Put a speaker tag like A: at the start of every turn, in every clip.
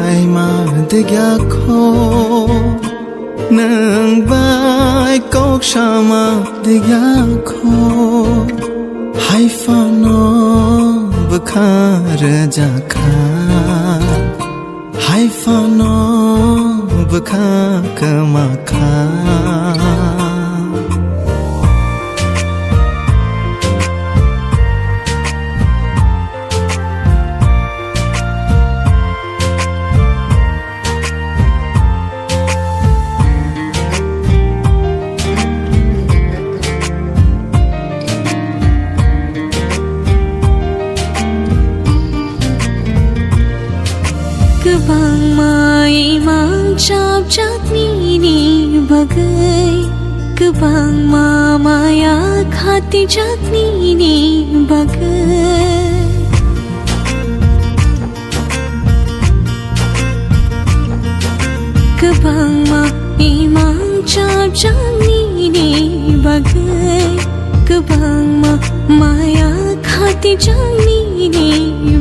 A: lại mà để gia khô nâng vai cốc sa mà để gia khô hai pha nó bực khá ra khá hai pha nó bực khá cơ mà khá
B: Bang mai mang chap chak ni bagai Kebang ma maya khati chak ni bagai Kebang ma mang chap chak ni bagai Kebang ma maya khati chak ni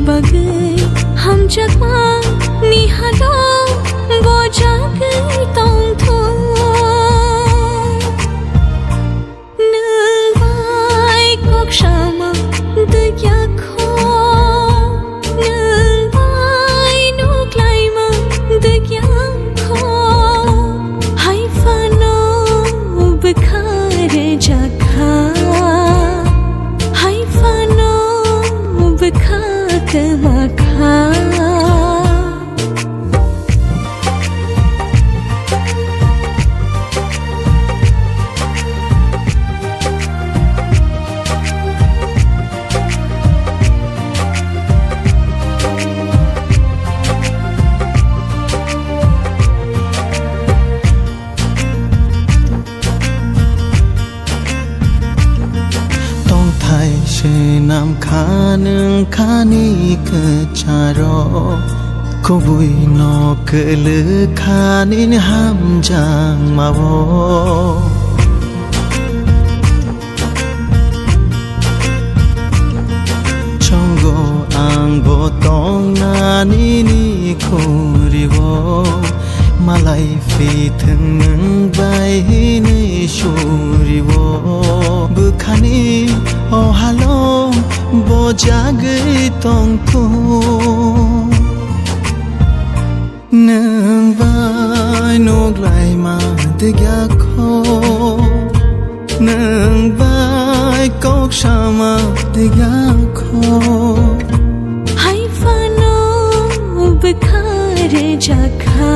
B: bagai Ham chak ma ni halo bo jagai tong thu nương vai cốc sama de ya kho nương vai nuk lai ma de ya kho hai pha no bekhare jakha hai pha no bekha ke makha
A: nam kha nương kha ni ke charo ko bui no ke le kha ni ham jang ma wo chongo ang bo tong na ni khori wo malai phi thang nương bai ni shuri wo bu khani oh hello bo jagai tong thu nương vai nuk lại mà để gia khô nương vai cốc sa mà để gia khô
B: hai pha no bekhare jakha